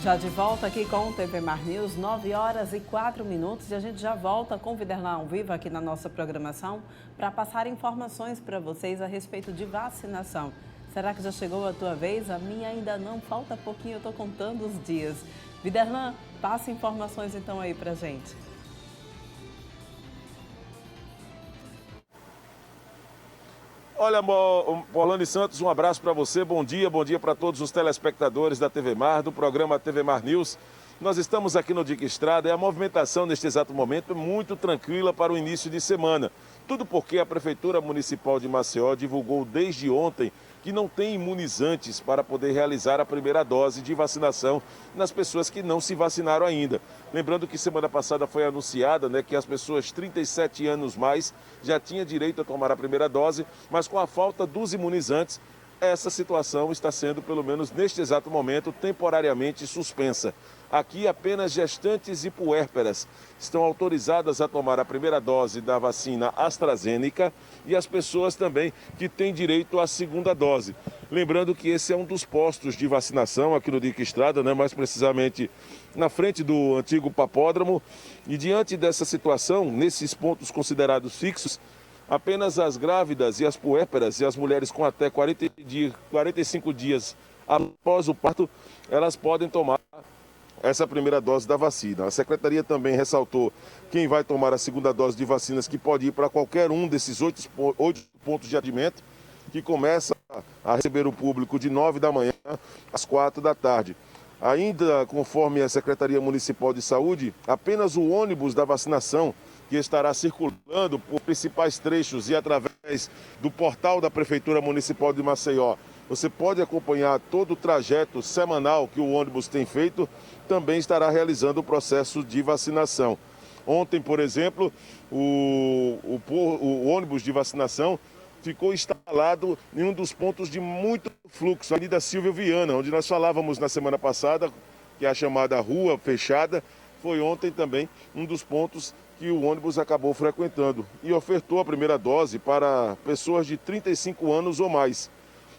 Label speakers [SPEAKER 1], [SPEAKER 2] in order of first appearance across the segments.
[SPEAKER 1] Já de volta aqui com o TV Mar News, 9 horas e 4 minutos, e a gente já volta com o Viderlan ao vivo aqui na nossa programação para passar informações para vocês a respeito de vacinação. Será que já chegou a tua vez? A minha ainda não, falta pouquinho, eu estou contando os dias. Viderlan, passa informações então aí para a gente.
[SPEAKER 2] Olha, Orlando Santos, um abraço para você, bom dia para todos os telespectadores da TV Mar, do programa TV Mar News. Nós estamos aqui no Dique Estrada e a movimentação neste exato momento é muito tranquila para o início de semana. Tudo porque a Prefeitura Municipal de Maceió divulgou desde ontem que não tem imunizantes para poder realizar a primeira dose de vacinação nas pessoas que não se vacinaram ainda. Lembrando que semana passada foi anunciada, que as pessoas 37 anos mais já tinham direito a tomar a primeira dose, mas com a falta dos imunizantes, essa situação está sendo, pelo menos neste exato momento, temporariamente suspensa. Aqui apenas gestantes e puérperas estão autorizadas a tomar a primeira dose da vacina AstraZeneca e as pessoas também que têm direito à segunda dose. Lembrando que esse é um dos postos de vacinação aqui no Dique Estrada, mais precisamente na frente do antigo papódromo. E diante dessa situação, nesses pontos considerados fixos, apenas as grávidas e as puérperas e as mulheres com até 45 dias após o parto, elas podem tomar essa primeira dose da vacina. A Secretaria também ressaltou quem vai tomar a segunda dose de vacinas que pode ir para qualquer um desses 8 pontos de atendimento, que começa a receber o público de 9 da manhã às 4 da tarde. Ainda conforme a Secretaria Municipal de Saúde, apenas o ônibus da vacinação, que estará circulando por principais trechos e através do portal da Prefeitura Municipal de Maceió, você pode acompanhar todo o trajeto semanal que o ônibus tem feito, também estará realizando o processo de vacinação. Ontem, por exemplo, o ônibus de vacinação ficou instalado em um dos pontos de muito fluxo, a Avenida Silvio Viana, onde nós falávamos na semana passada, que é a chamada Rua Fechada, foi ontem também um dos pontos que o ônibus acabou frequentando e ofertou a primeira dose para pessoas de 35 anos ou mais.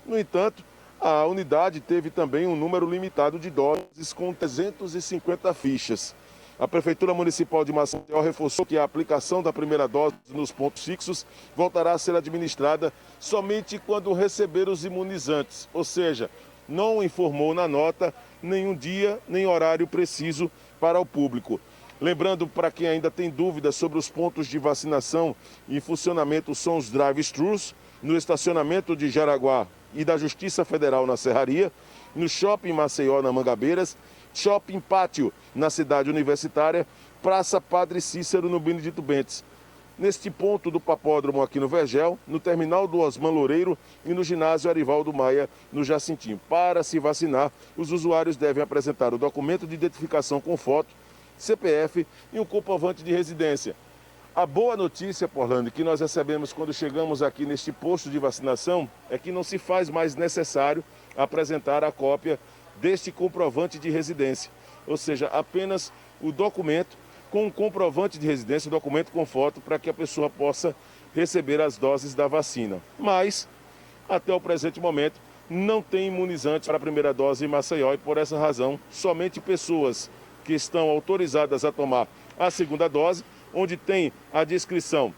[SPEAKER 2] No entanto, a unidade teve também um número limitado de doses com 350 fichas. A Prefeitura Municipal de Maceió reforçou que a aplicação da primeira dose nos pontos fixos voltará a ser administrada somente quando receber os imunizantes, ou seja, não informou na nota nenhum dia nem horário preciso para o público. Lembrando, para quem ainda tem dúvidas sobre os pontos de vacinação em funcionamento, são os drive-thrus, no estacionamento de Jaraguá e da Justiça Federal na Serraria, no Shopping Maceió na Mangabeiras, Shopping Pátio na Cidade Universitária, Praça Padre Cícero no Benedito Bentes. Neste ponto do papódromo aqui no Vergel, no terminal do Osman Loureiro e no ginásio Arivaldo Maia no Jacintinho. Para se vacinar, os usuários devem apresentar o documento de identificação com foto, CPF e um comprovante de residência. A boa notícia, Orlando, que nós recebemos quando chegamos aqui neste posto de vacinação é que não se faz mais necessário apresentar a cópia deste comprovante de residência. Ou seja, apenas o documento com um comprovante de residência, um documento com foto, para que a pessoa possa receber as doses da vacina. Mas, até o presente momento, não tem imunizante para a primeira dose em Maceió e, por essa razão, somente pessoas que estão autorizadas a tomar a segunda dose, onde tem a descrição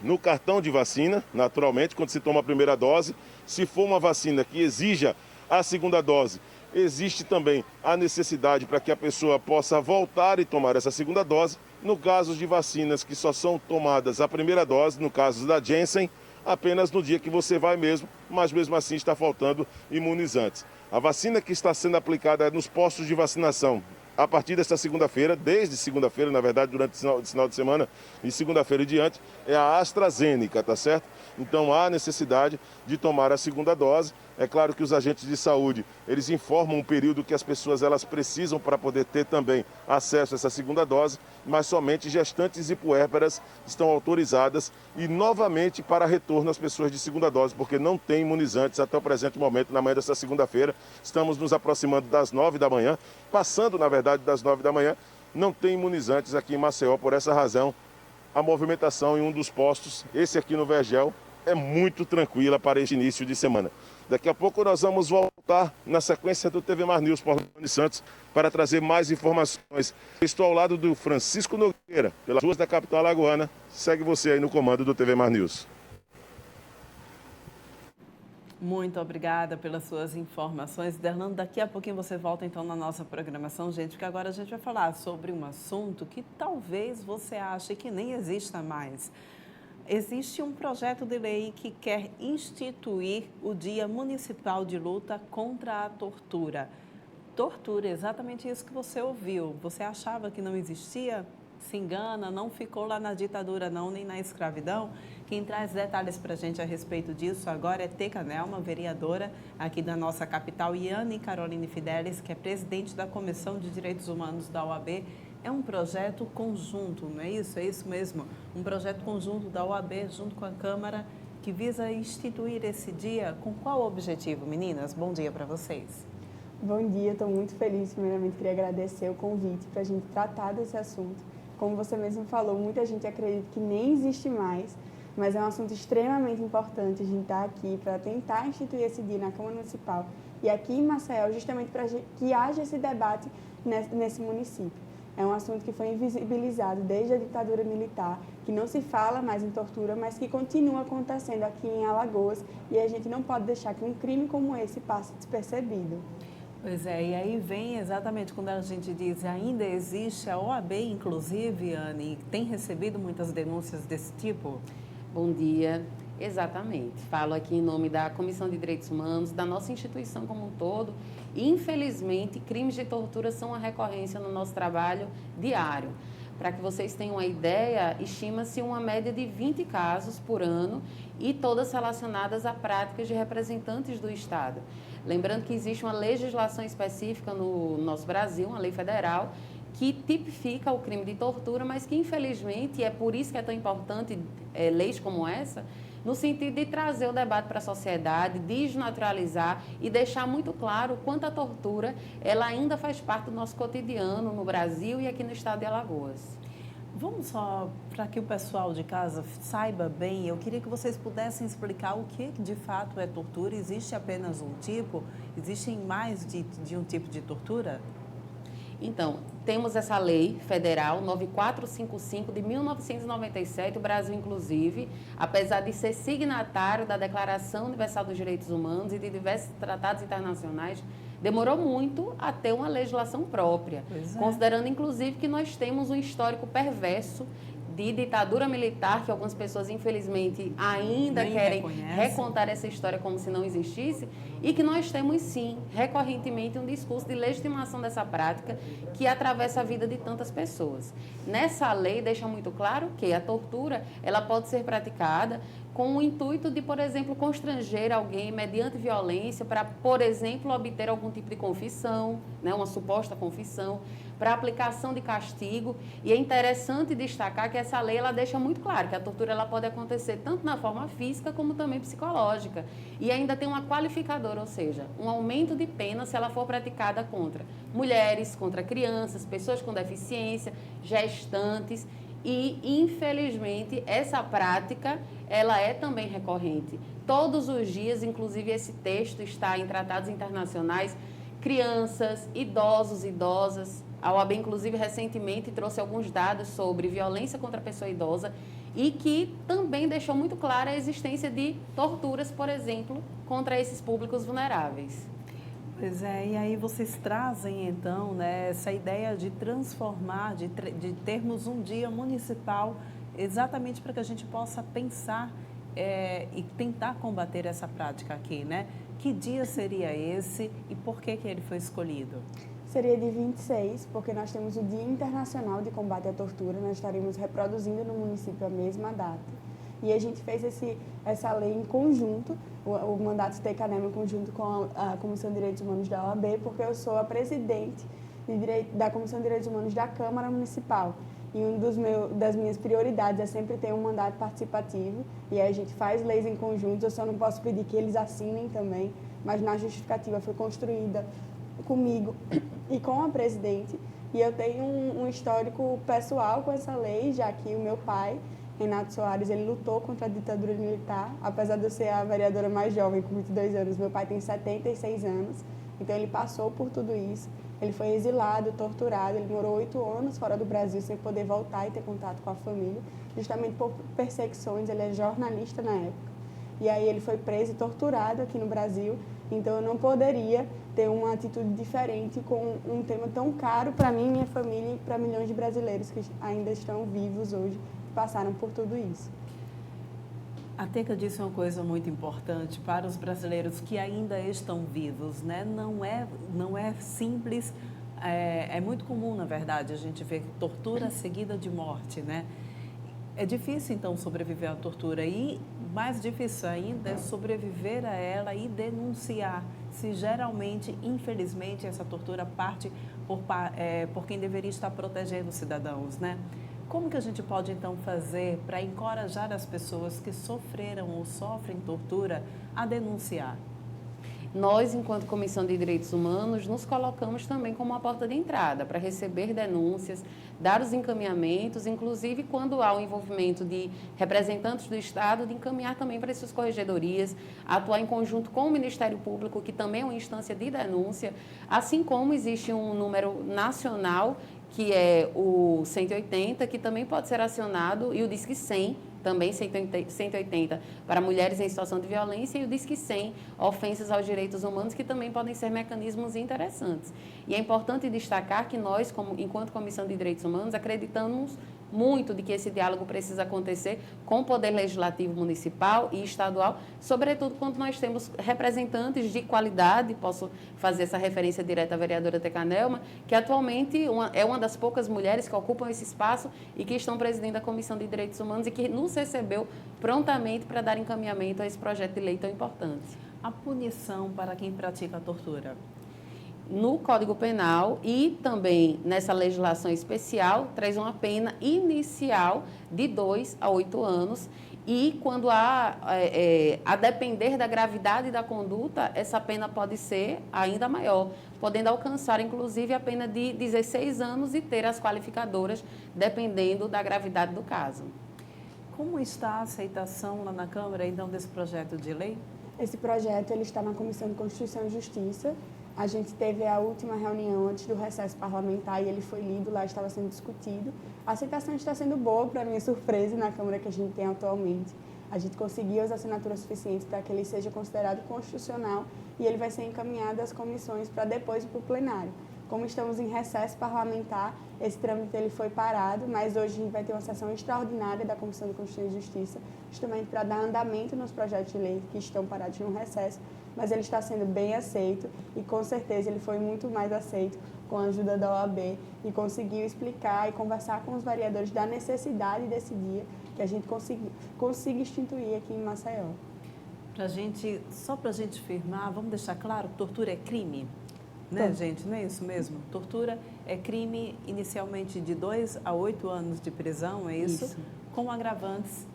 [SPEAKER 2] no cartão de vacina, naturalmente, quando se toma a primeira dose. Se for uma vacina que exija a segunda dose, existe também a necessidade para que a pessoa possa voltar e tomar essa segunda dose. No caso de vacinas que só são tomadas a primeira dose, no caso da Janssen, apenas no dia que você vai mesmo, mas mesmo assim está faltando imunizantes. A vacina que está sendo aplicada nos postos de vacinação a partir desta segunda-feira, desde segunda-feira, na verdade, durante o final de semana, e segunda-feira e diante, é a AstraZeneca, tá certo? Então há necessidade de tomar a segunda dose. É claro que os agentes de saúde, eles informam o período que as pessoas elas precisam para poder ter também acesso a essa segunda dose, mas somente gestantes e puérperas estão autorizadas e novamente para retorno às pessoas de segunda dose, porque não tem imunizantes até o presente momento. Na manhã desta segunda-feira, estamos nos aproximando das 9 da manhã, passando na verdade das 9 da manhã, não tem imunizantes aqui em Maceió. Por essa razão, a movimentação em um dos postos, esse aqui no Vergel, é muito tranquila para este início de semana. Daqui a pouco nós vamos voltar voltar na sequência do TV Mar News por Orlando Santos para trazer mais informações. Estou ao lado do Francisco Nogueira, pelas ruas da capital alagoana. Segue você aí no comando do TV Mar News.
[SPEAKER 1] Muito obrigada pelas suas informações. Derlando, daqui a pouquinho você volta então na nossa programação, gente, porque agora a gente vai falar sobre um assunto que talvez você ache que nem exista mais. Existe um projeto de lei que quer instituir o Dia Municipal de Luta contra a Tortura. Tortura, exatamente isso que você ouviu. Você achava que não existia? Se engana, não ficou lá na ditadura não, nem na escravidão. Quem traz detalhes para a gente a respeito disso agora é Teca Nelma, vereadora aqui da nossa capital, e Anne Caroline Fidelis, que é presidente da Comissão de Direitos Humanos da OAB. É um projeto conjunto, não é isso? É isso mesmo, um projeto conjunto da OAB junto com a Câmara que visa instituir esse dia. Com qual objetivo, meninas? Bom dia para vocês.
[SPEAKER 3] Bom dia, estou muito feliz. Primeiramente, queria agradecer o convite para a gente tratar desse assunto. Como você mesmo falou, muita gente acredita que nem existe mais, mas é um assunto extremamente importante. A gente está aqui para tentar instituir esse dia na Câmara Municipal e aqui em Maceió, justamente para que haja esse debate nesse município. É um assunto que foi invisibilizado desde a ditadura militar, que não se fala mais em tortura, mas que continua acontecendo aqui em Alagoas, e a gente não pode deixar que um crime como esse passe despercebido.
[SPEAKER 1] Pois é, e aí vem exatamente quando a gente diz ainda existe, a OAB, inclusive, Anne, tem recebido muitas denúncias desse tipo?
[SPEAKER 4] Bom dia, exatamente. Falo aqui em nome da Comissão de Direitos Humanos, da nossa instituição como um todo. E, infelizmente, crimes de tortura são uma recorrência no nosso trabalho diário. Para que vocês tenham uma ideia, estima-se uma média de 20 casos por ano e todas relacionadas a práticas de representantes do Estado. Lembrando que existe uma legislação específica no nosso Brasil, uma lei federal, que tipifica o crime de tortura, mas que, infelizmente, e é por isso que é tão importante leis como essa, no sentido de trazer o debate para a sociedade, desnaturalizar e deixar muito claro o quanto a tortura ela ainda faz parte do nosso cotidiano no Brasil e aqui no estado de Alagoas.
[SPEAKER 1] Vamos só, para que o pessoal de casa saiba bem, eu queria que vocês pudessem explicar o que de fato é tortura. Existe apenas um tipo? Existem mais de um tipo de tortura?
[SPEAKER 4] Então, temos essa lei federal 9455 de 1997, o Brasil, inclusive, apesar de ser signatário da Declaração Universal dos Direitos Humanos e de diversos tratados internacionais, demorou muito a ter uma legislação própria, considerando, inclusive, que nós temos um histórico perverso de ditadura militar, que algumas pessoas, infelizmente, ainda querem recontar essa história como se não existisse, e que nós temos, sim, recorrentemente, um discurso de legitimação dessa prática que atravessa a vida de tantas pessoas. Nessa lei, deixa muito claro que a tortura ela pode ser praticada com o intuito de, por exemplo, constranger alguém mediante violência para, por exemplo, obter algum tipo de confissão, né, uma suposta confissão, para aplicação de castigo. E é interessante destacar que essa lei ela deixa muito claro que a tortura ela pode acontecer tanto na forma física como também psicológica. E ainda tem uma qualificadora, ou seja, um aumento de pena se ela for praticada contra mulheres, contra crianças, pessoas com deficiência, gestantes. E, infelizmente, essa prática ela é também recorrente. Todos os dias, inclusive esse texto está em tratados internacionais, crianças, idosos, idosas. A OAB, inclusive, recentemente trouxe alguns dados sobre violência contra a pessoa idosa e que também deixou muito clara a existência de torturas, por exemplo, contra esses públicos vulneráveis.
[SPEAKER 1] Pois é, e aí vocês trazem, então, né, essa ideia de transformar, de termos um dia municipal, exatamente para que a gente possa pensar e tentar combater essa prática aqui, né? Que dia seria esse e por que ele foi escolhido?
[SPEAKER 3] Seria de 26, porque nós temos o Dia Internacional de Combate à Tortura, nós estaremos reproduzindo no município a mesma data. E a gente fez essa lei em conjunto, o mandato Teca Nelma em conjunto com a Comissão de Direitos Humanos da OAB, porque eu sou a presidente da Comissão de Direitos Humanos da Câmara Municipal. E das minhas prioridades é sempre ter um mandato participativo, e aí a gente faz leis em conjunto, eu só não posso pedir que eles assinem também, mas na justificativa foi construída comigo e com a presidente, e eu tenho um histórico pessoal com essa lei, já que o meu pai, Renato Soares, ele lutou contra a ditadura militar, apesar de eu ser a vereadora mais jovem, com 22 anos. Meu pai tem 76 anos, então ele passou por tudo isso. Ele foi exilado, torturado, ele morou 8 anos fora do Brasil sem poder voltar e ter contato com a família, justamente por perseguições. Ele é jornalista na época. E aí ele foi preso e torturado aqui no Brasil, então eu não poderia ter uma atitude diferente com um tema tão caro para mim, minha família e para milhões de brasileiros que ainda estão vivos hoje, que passaram por tudo isso.
[SPEAKER 1] A Teca disse uma coisa muito importante para os brasileiros que ainda estão vivos, né? Não é simples, é muito comum, na verdade, a gente ver tortura seguida de morte, né? É difícil, então, sobreviver à tortura e, mais difícil ainda, é sobreviver a ela e denunciar se geralmente, infelizmente, essa tortura parte por quem deveria estar protegendo os cidadãos, né? Como que a gente pode, então, fazer para encorajar as pessoas que sofreram ou sofrem tortura a denunciar?
[SPEAKER 4] Nós, enquanto Comissão de Direitos Humanos, nos colocamos também como uma porta de entrada para receber denúncias, dar os encaminhamentos, inclusive quando há o envolvimento de representantes do Estado, de encaminhar também para essas corregedorias, atuar em conjunto com o Ministério Público, que também é uma instância de denúncia, assim como existe um número nacional, que é o 180, que também pode ser acionado, e o Disque 100, também 180 para mulheres em situação de violência, e o Disque 100, ofensas aos direitos humanos, que também podem ser mecanismos interessantes. E é importante destacar que nós, enquanto Comissão de Direitos Humanos, acreditamos muito de que esse diálogo precisa acontecer com o Poder Legislativo Municipal e Estadual, sobretudo quando nós temos representantes de qualidade, posso fazer essa referência direta à vereadora Teca Nelma, que atualmente é uma das poucas mulheres que ocupam esse espaço e que estão presidindo a Comissão de Direitos Humanos e que nos recebeu prontamente para dar encaminhamento a esse projeto de lei tão importante.
[SPEAKER 1] A punição para quem pratica a tortura?
[SPEAKER 4] No Código Penal e também nessa legislação especial, traz uma pena inicial de 2 a 8 anos e quando a depender da gravidade da conduta, essa pena pode ser ainda maior, podendo alcançar, inclusive, a pena de 16 anos e ter as qualificadoras, dependendo da gravidade do caso.
[SPEAKER 1] Como está a aceitação lá na Câmara, então, desse projeto de lei?
[SPEAKER 3] Esse projeto ele está na Comissão de Constituição e Justiça. A gente teve a última reunião antes do recesso parlamentar e ele foi lido, lá estava sendo discutido. A aceitação está sendo boa, para minha surpresa, na Câmara que a gente tem atualmente. A gente conseguiu as assinaturas suficientes para que ele seja considerado constitucional e ele vai ser encaminhado às comissões para depois ir para o plenário. Como estamos em recesso parlamentar, esse trâmite ele foi parado, mas hoje a gente vai ter uma sessão extraordinária da Comissão de Constituição e Justiça, justamente para dar andamento nos projetos de lei que estão parados no recesso, mas ele está sendo bem aceito e com certeza ele foi muito mais aceito com a ajuda da OAB e conseguiu explicar e conversar com os vereadores da necessidade desse dia que a gente consiga instituir aqui em Maceió.
[SPEAKER 1] Só para a gente firmar, vamos deixar claro, tortura é crime? Né, gente? Não é isso mesmo? Tortura é crime inicialmente de 2 a 8 anos de prisão, é isso? Com agravantes,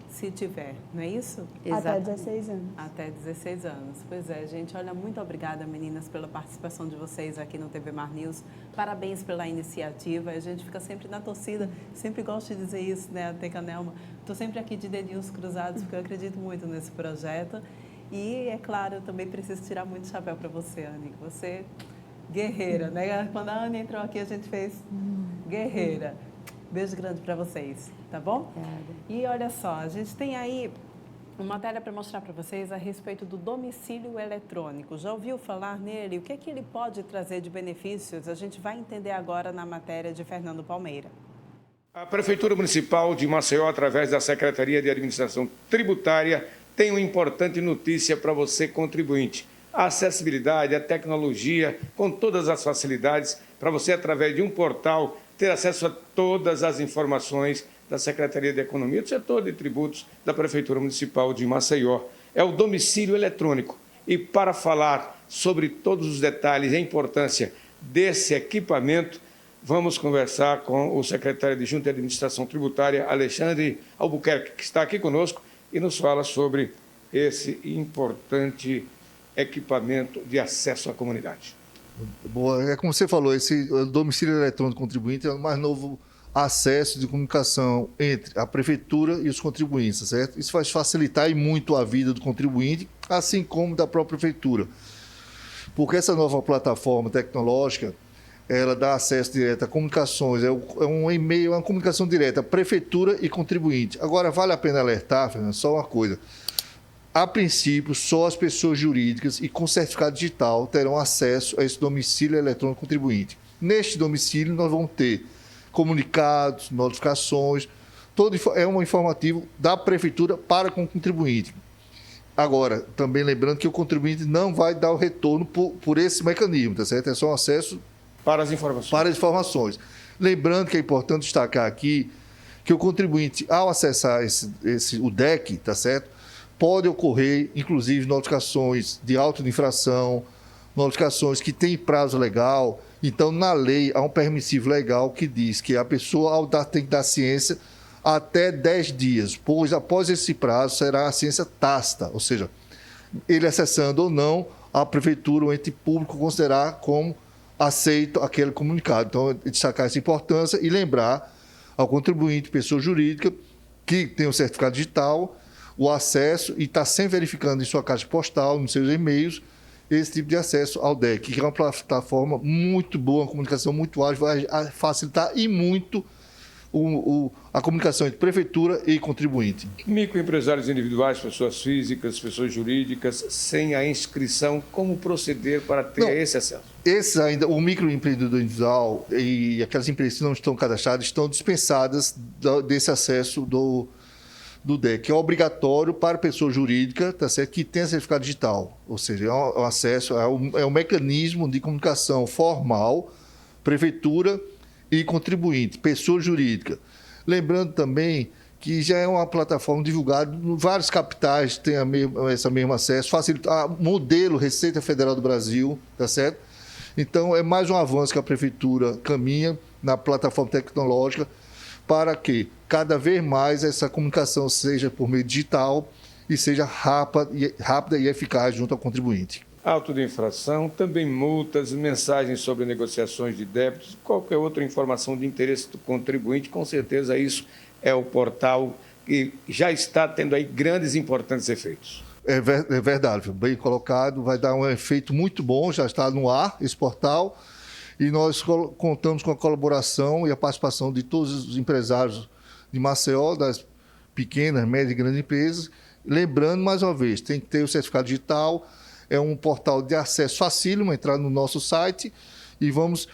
[SPEAKER 1] se tiver, não é isso?
[SPEAKER 3] Até 16 anos.
[SPEAKER 1] Até 16 anos. Pois é, gente. Olha, muito obrigada, meninas, pela participação de vocês aqui no TV Mar News. Parabéns pela iniciativa. A gente fica sempre na torcida. Sempre gosto de dizer isso, né, Teca Nelma? Estou sempre aqui de dedinhos cruzados, porque eu acredito muito nesse projeto. E, é claro, eu também preciso tirar muito chapéu para você, Anne. Você, guerreira, né? Quando a Anne entrou aqui, a gente fez guerreira. Beijo grande para vocês, tá bom?
[SPEAKER 4] Obrigada.
[SPEAKER 1] E olha só, a gente tem aí uma matéria para mostrar para vocês a respeito do domicílio eletrônico. Já ouviu falar nele? O que é que ele pode trazer de benefícios? A gente vai entender agora na matéria de Fernando Palmeira.
[SPEAKER 5] A Prefeitura Municipal de Maceió, através da Secretaria de Administração Tributária, tem uma importante notícia para você, contribuinte. A acessibilidade, a tecnologia, com todas as facilidades, para você, através de um portal, ter acesso a todas as informações da Secretaria de Economia, do setor de tributos da Prefeitura Municipal de Maceió. É o domicílio eletrônico. E para falar sobre todos os detalhes e a importância desse equipamento, vamos conversar com o secretário de Junta de Administração Tributária, Alexandre Albuquerque, que está aqui conosco e nos fala sobre esse importante equipamento de acesso à comunidade.
[SPEAKER 6] Boa, é como você falou, esse domicílio eletrônico contribuinte é o mais novo acesso de comunicação entre a prefeitura e os contribuintes, certo? Isso vai facilitar e muito a vida do contribuinte, assim como da própria prefeitura. Porque essa nova plataforma tecnológica, ela dá acesso direto a comunicações, é um e-mail, é uma comunicação direta, prefeitura e contribuinte. Agora, vale a pena alertar, Fernando, só uma coisa. A princípio, só as pessoas jurídicas e com certificado digital terão acesso a esse domicílio eletrônico contribuinte. Neste domicílio, nós vamos ter comunicados, notificações, é um informativo da prefeitura para com o contribuinte. Agora, também lembrando que o contribuinte não vai dar o retorno por esse mecanismo, tá certo? É só um acesso
[SPEAKER 5] para as informações.
[SPEAKER 6] Para as informações. Lembrando que é importante destacar aqui que o contribuinte, ao acessar o DEC, tá certo? Pode ocorrer, inclusive, notificações de auto de infração, notificações que têm prazo legal. Então, na lei, há um permissivo legal que diz que a pessoa tem que dar ciência até 10 dias, pois após esse prazo será a ciência tácita, ou seja, ele acessando ou não, a prefeitura, o ente público, considerar como aceito aquele comunicado. Então, destacar essa importância e lembrar ao contribuinte, pessoa jurídica, que tem o certificado digital, o acesso e está sempre verificando em sua caixa postal, nos seus e-mails, esse tipo de acesso ao DEC, que é uma plataforma muito boa, uma comunicação muito ágil, vai facilitar e muito a comunicação entre prefeitura e contribuinte.
[SPEAKER 5] Microempresários individuais, pessoas físicas, pessoas jurídicas, sem a inscrição, como proceder para ter esse acesso?
[SPEAKER 6] Esse ainda, o microempreendedor individual e aquelas empresas que não estão cadastradas estão dispensadas desse acesso do DEC, que é obrigatório para a pessoa jurídica, tá certo, que tenha certificado digital, ou seja, é um acesso, é um mecanismo de comunicação formal, prefeitura e contribuinte, pessoa jurídica. Lembrando também que já é uma plataforma divulgada em vários capitais, tem esse mesmo acesso, facilita modelo Receita Federal do Brasil, tá certo? Então, é mais um avanço que a prefeitura caminha na plataforma tecnológica para que cada vez mais essa comunicação seja por meio digital e seja rápida e eficaz junto ao contribuinte.
[SPEAKER 5] Auto de infração, também multas, mensagens sobre negociações de débitos, qualquer outra informação de interesse do contribuinte, com certeza isso é o portal que já está tendo aí grandes e importantes efeitos.
[SPEAKER 6] É verdade, bem colocado, vai dar um efeito muito bom, já está no ar esse portal, e nós contamos com a colaboração e a participação de todos os empresários de Maceió, das pequenas, médias e grandes empresas. Lembrando, mais uma vez, tem que ter o certificado digital, é um portal de acesso facílimo, entrar no nosso site e vamos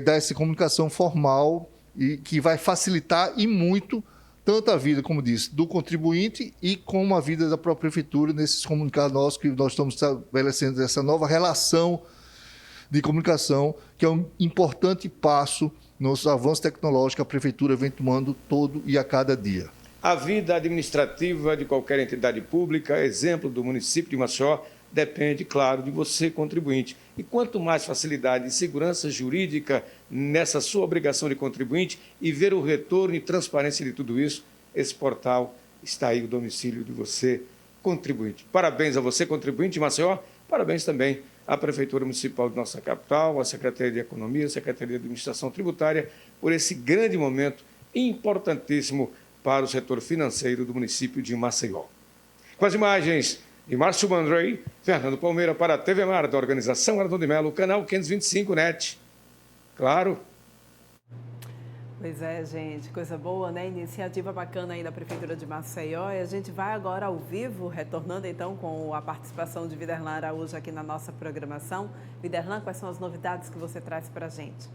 [SPEAKER 6] dar essa comunicação formal e que vai facilitar e muito tanto a vida, como disse, do contribuinte e como a vida da própria prefeitura nesses comunicados nossos que nós estamos estabelecendo essa nova relação de comunicação, que é um importante passo nos avanços tecnológicos que a prefeitura vem tomando todo e a cada dia.
[SPEAKER 5] A vida administrativa de qualquer entidade pública, exemplo do município de Maceió, depende, claro, de você, contribuinte. E quanto mais facilidade e segurança jurídica nessa sua obrigação de contribuinte e ver o retorno e transparência de tudo isso, esse portal está aí, o domicílio de você, contribuinte. Parabéns a você, contribuinte de Maceió, parabéns também à Prefeitura Municipal de nossa capital, à Secretaria de Economia, à Secretaria de Administração Tributária, por esse grande momento importantíssimo para o setor financeiro do município de Maceió. Com as imagens de Márcio Mandrei, Fernando Palmeira para a TV Mar, da Organização Ardon de Melo, canal 525 NET. Claro.
[SPEAKER 1] Pois é, gente, coisa boa, né? Iniciativa bacana aí da Prefeitura de Maceió. E a gente vai agora ao vivo, retornando então com a participação de Viderlan Araújo aqui na nossa programação. Viderlan, quais são as novidades que você traz para a gente?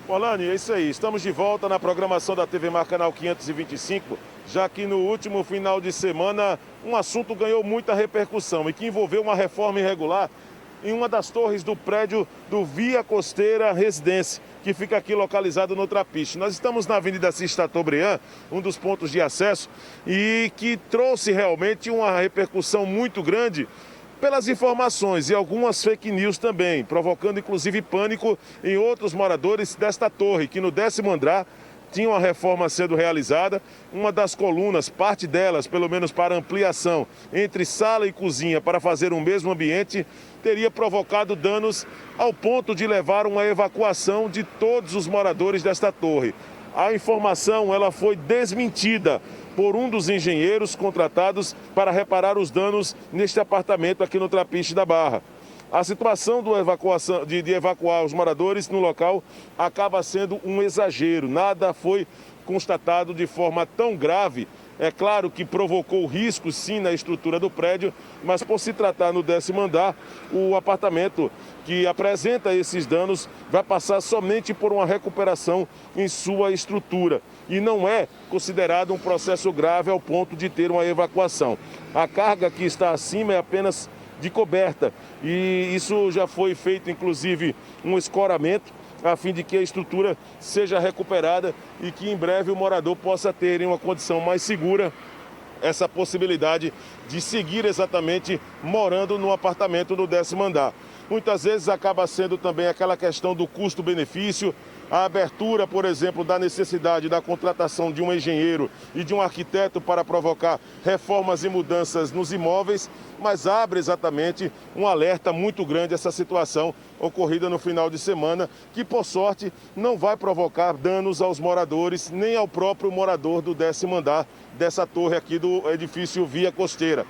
[SPEAKER 2] Olane, é isso aí. Estamos de volta na programação da TV Mar Canal 525, já que no último final de semana um assunto ganhou muita repercussão e que envolveu uma reforma irregular em uma das torres do prédio do Via Costeira Residência, que fica aqui localizado no Trapiche. Nós estamos na Avenida Assis Chateaubriand, um dos pontos de acesso, e que trouxe realmente uma repercussão muito grande pelas informações e algumas fake news também, provocando inclusive pânico em outros moradores desta torre, que no 10º andar tinha uma reforma sendo realizada. Uma das colunas, parte delas, pelo menos para ampliação entre sala e cozinha para fazer um mesmo ambiente, teria provocado danos ao ponto de levar uma evacuação de todos os moradores desta torre. A informação ela foi desmentida por um dos engenheiros contratados para reparar os danos neste apartamento aqui no Trapiche da Barra. A situação de evacuar os moradores no local acaba sendo um exagero. Nada foi constatado de forma tão grave. É claro que provocou risco, sim, na estrutura do prédio, mas por se tratar no 10º andar, o apartamento que apresenta esses danos vai passar somente por uma recuperação em sua estrutura. E não é considerado um processo grave ao ponto de ter uma evacuação. A carga que está acima é apenas de coberta e isso já foi feito, inclusive, um escoramento a fim de que a estrutura seja recuperada e que em breve o morador possa ter em uma condição mais segura essa possibilidade de seguir exatamente morando no apartamento no 10º andar. Muitas vezes acaba sendo também aquela questão do custo-benefício, a abertura, por exemplo, da necessidade da contratação de um engenheiro e de um arquiteto para provocar reformas e mudanças nos imóveis, mas abre exatamente um alerta muito grande essa situação ocorrida no final de semana, que, por sorte, não vai provocar danos aos moradores, nem ao próprio morador do 10º andar dessa torre aqui do edifício Via Costeira.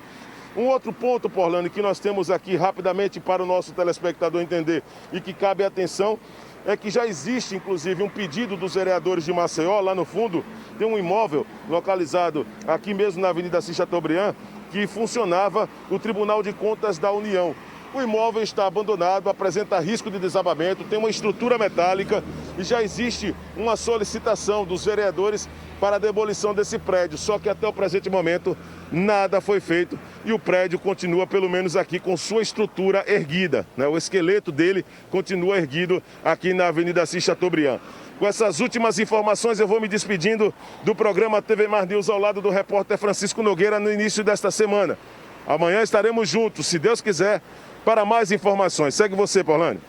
[SPEAKER 2] Um outro ponto, Porlando, que nós temos aqui rapidamente para o nosso telespectador entender e que cabe atenção, é que já existe, inclusive, um pedido dos vereadores de Maceió, lá no fundo, tem um imóvel localizado aqui mesmo na Avenida Assis Chateaubriand, que funcionava o Tribunal de Contas da União. O imóvel está abandonado, apresenta risco de desabamento, tem uma estrutura metálica e já existe uma solicitação dos vereadores para a demolição desse prédio. Só que até o presente momento nada foi feito e o prédio continua, pelo menos aqui, com sua estrutura erguida, né? O esqueleto dele continua erguido aqui na Avenida Assis Chateaubriand. Com essas últimas informações, eu vou me despedindo do programa TV Mar News ao lado do repórter Francisco Nogueira no início desta semana. Amanhã estaremos juntos, se Deus quiser, para mais informações. Segue você, Paulane.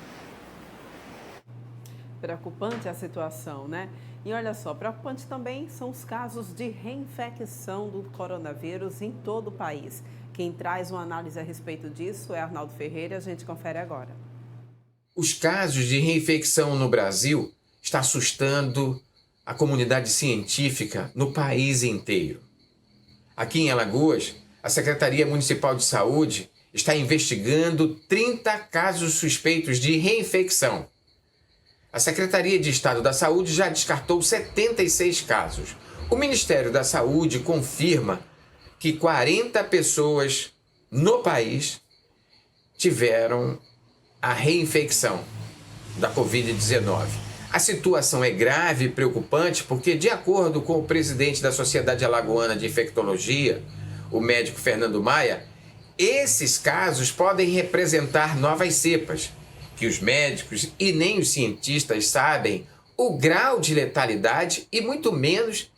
[SPEAKER 1] Preocupante a situação, né? E olha só, preocupante também são os casos de reinfecção do coronavírus em todo o país. Quem traz uma análise a respeito disso é Arnaldo Ferreira, a gente confere agora.
[SPEAKER 7] Os casos de reinfecção no Brasil estão assustando a comunidade científica no país inteiro. Aqui em Alagoas, a Secretaria Municipal de Saúde está investigando 30 casos suspeitos de reinfecção. A Secretaria de Estado da Saúde já descartou 76 casos. O Ministério da Saúde confirma que 40 pessoas no país tiveram a reinfecção da Covid-19. A situação é grave e preocupante porque, de acordo com o presidente da Sociedade Alagoana de Infectologia, o médico Fernando Maia, esses casos podem representar novas cepas, que os médicos e nem os cientistas sabem o grau de letalidade e muito menos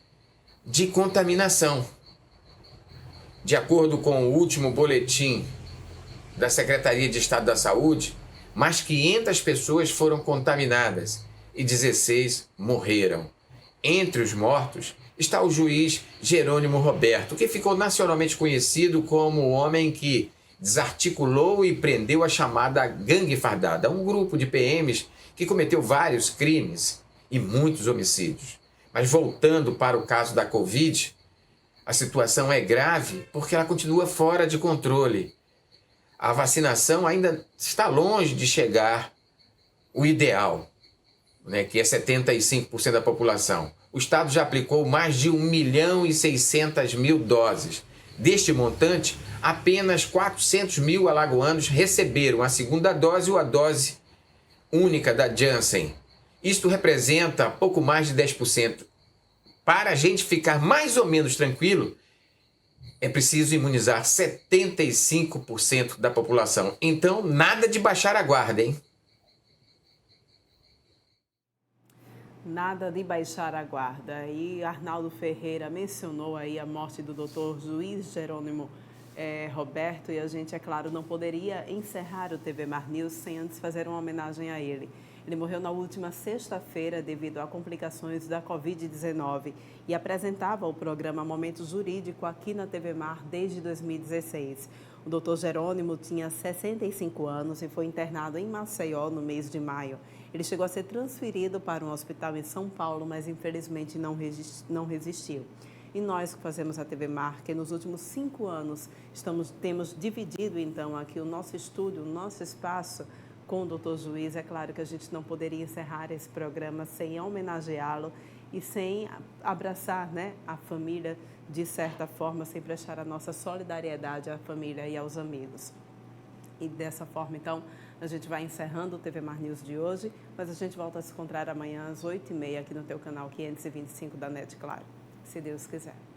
[SPEAKER 7] de contaminação. De acordo com o último boletim da Secretaria de Estado da Saúde, mais 500 pessoas foram contaminadas e 16 morreram. Entre os mortos está o juiz Jerônimo Roberto, que ficou nacionalmente conhecido como o homem que desarticulou e prendeu a chamada gangue fardada, um grupo de PMs que cometeu vários crimes e muitos homicídios. Mas voltando para o caso da Covid, a situação é grave porque ela continua fora de controle. A vacinação ainda está longe de chegar o ideal, né, que é 75% da população. O Estado já aplicou mais de 1.600.000 doses. Deste montante, apenas 400.000 alagoanos receberam a segunda dose ou a dose única da Janssen. Isto representa pouco mais de 10%. Para a gente ficar mais ou menos tranquilo, é preciso imunizar 75% da população. Então, nada de baixar a guarda, hein?
[SPEAKER 1] Nada de baixar a guarda. E Arnaldo Ferreira mencionou aí a morte do doutor Juiz Jerônimo Roberto, e a gente, é claro, não poderia encerrar o TV Mar News sem antes fazer uma homenagem a ele. Ele morreu na última sexta-feira devido a complicações da Covid-19 e apresentava o programa Momento Jurídico aqui na TV Mar desde 2016. O doutor Jerônimo tinha 65 anos e foi internado em Maceió no mês de maio. Ele chegou a ser transferido para um hospital em São Paulo, mas infelizmente não resistiu. E nós que fazemos a TV Mar, que nos últimos 5 anos temos dividido então aqui o nosso estúdio, o nosso espaço com o doutor Juiz, é claro que a gente não poderia encerrar esse programa sem homenageá-lo e sem abraçar, né, a família de certa forma, sem prestar a nossa solidariedade à família e aos amigos. E dessa forma, então, a gente vai encerrando o TV Mar News de hoje, mas a gente volta a se encontrar amanhã às 8h30 aqui no teu canal 525 da NET Claro, se Deus quiser.